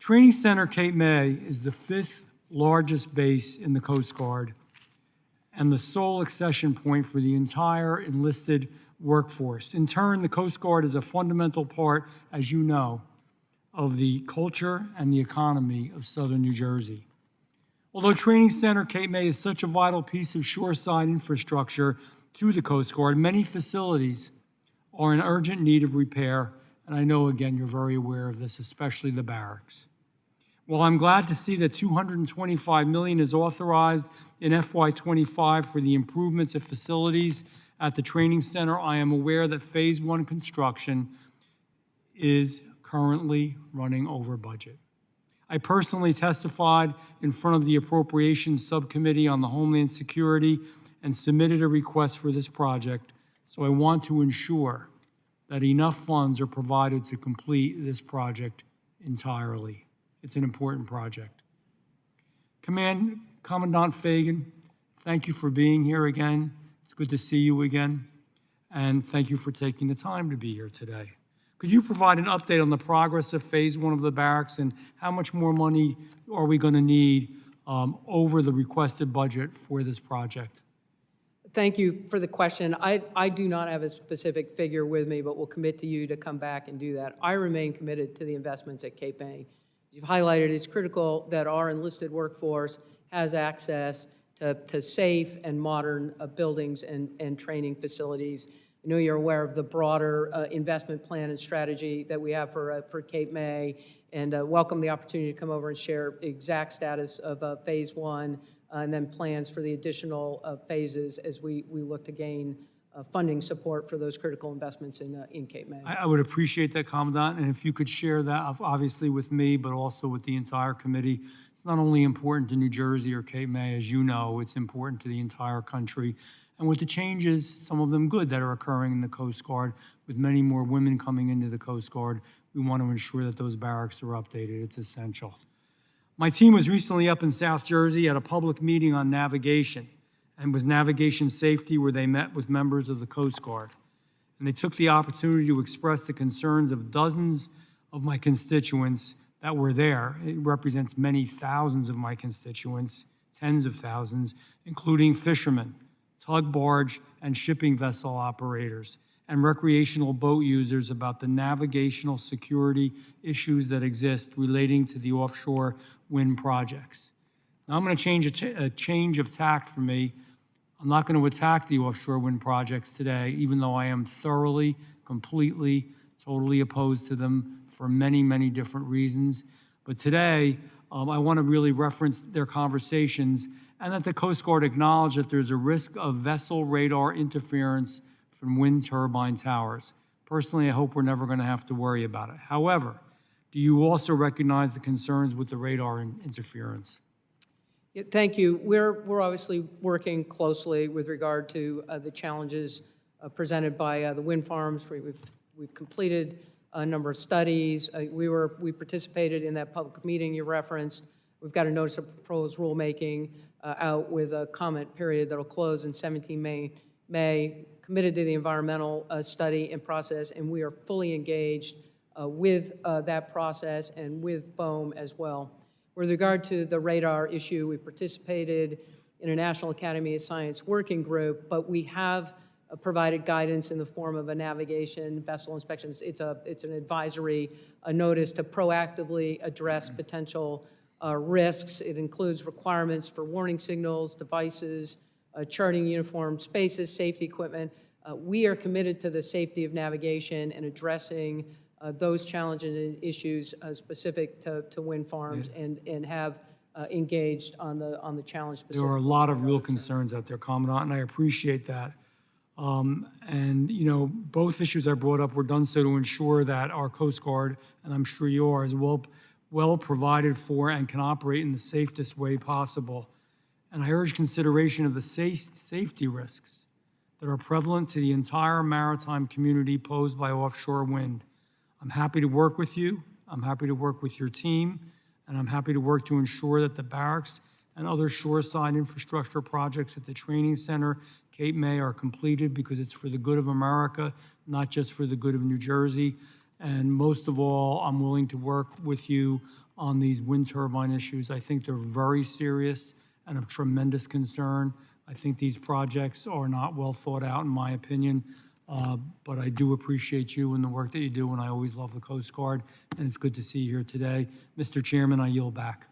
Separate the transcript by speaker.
Speaker 1: Training Center Cape May is the 5th largest base in the Coast Guard and the sole accession point for the entire enlisted workforce. In turn, the Coast Guard is a fundamental part, as you know, of the culture and the economy of southern New Jersey. Although Training Center Cape May is such a vital piece of shoreside infrastructure to the Coast Guard, many facilities are in urgent need of repair, and I know, again, you're very aware of this, especially the barracks. While I'm glad to see that $225 million is authorized in FY25 for the improvements of facilities at the training center, I am aware that Phase 1 construction is currently running over budget. I personally testified in front of the Appropriations Subcommittee on the Homeland Security and submitted a request for this project, so I want to ensure that enough funds are provided to complete this project entirely. It's an important project. Commandant Fagan, thank you for being here again. It's good to see you again, and thank you for taking the time to be here today. Could you provide an update on the progress of Phase 1 of the barracks and how much more money are we going to need over the requested budget for this project?
Speaker 2: Thank you for the question. I do not have a specific figure with me, but we'll commit to you to come back and do that. I remain committed to the investments at Cape May. You've highlighted it's critical that our enlisted workforce has access to safe and modern buildings and training facilities. I know you're aware of the broader investment plan and strategy that we have for Cape May, and welcome the opportunity to come over and share exact status of Phase 1 and then plans for the additional phases as we look to gain funding support for those critical investments in Cape May.
Speaker 1: I would appreciate that, Commandant, and if you could share that, obviously with me, but also with the entire committee. It's not only important to New Jersey or Cape May, as you know, it's important to the entire country. And with the changes, some of them good, that are occurring in the Coast Guard, with many more women coming into the Coast Guard, we want to ensure that those barracks are updated. It's essential. My team was recently up in South Jersey at a public meeting on navigation, and was navigation safety, where they met with members of the Coast Guard. And they took the opportunity to express the concerns of dozens of my constituents that were there. It represents many thousands of my constituents, tens of thousands, including fishermen, tug barge and shipping vessel operators, and recreational boat users about the navigational security issues that exist relating to the offshore wind projects. Now I'm going to change a change of tact for me. I'm not going to attack the offshore wind projects today, even though I am thoroughly, completely, totally opposed to them for many, many different reasons. But today, I want to really reference their conversations, and that the Coast Guard acknowledge that there's a risk of vessel radar interference from wind turbine towers. Personally, I hope we're never going to have to worry about it. However, do you also recognize the concerns with the radar interference?
Speaker 2: Yeah, thank you. We're obviously working closely with regard to the challenges presented by the wind farms. We've completed a number of studies. We participated in that public meeting you referenced. We've got a notice of proposed rulemaking out with a comment period that'll close in 17 May, committed to the environmental study and process, and we are fully engaged with that process and with BOEM as well. With regard to the radar issue, we participated in a National Academy of Science working group, but we have provided guidance in the form of a navigation vessel inspections. It's an advisory notice to proactively address potential risks. It includes requirements for warning signals, devices, charting uniform spaces, safety equipment. We are committed to the safety of navigation and addressing those challenges and issues specific to wind farms, and have engaged on the challenge specific.
Speaker 1: There are a lot of real concerns out there, Commandant, and I appreciate that. And you know, both issues I brought up were done so to ensure that our Coast Guard, and I'm sure you are, is well provided for and can operate in the safest way possible. And I urge consideration of the safety risks that are prevalent to the entire maritime community posed by offshore wind. I'm happy to work with you. I'm happy to work with your team, and I'm happy to work to ensure that the barracks and other shoreside infrastructure projects at the training center, Cape May, are completed, because it's for the good of America, not just for the good of New Jersey. And most of all, I'm willing to work with you on these wind turbine issues. I think they're very serious and of tremendous concern. I think these projects are not well thought out, in my opinion, but I do appreciate you and the work that you do, and I always love the Coast Guard, and it's good to see you here today. Mr. Chairman, I yield back.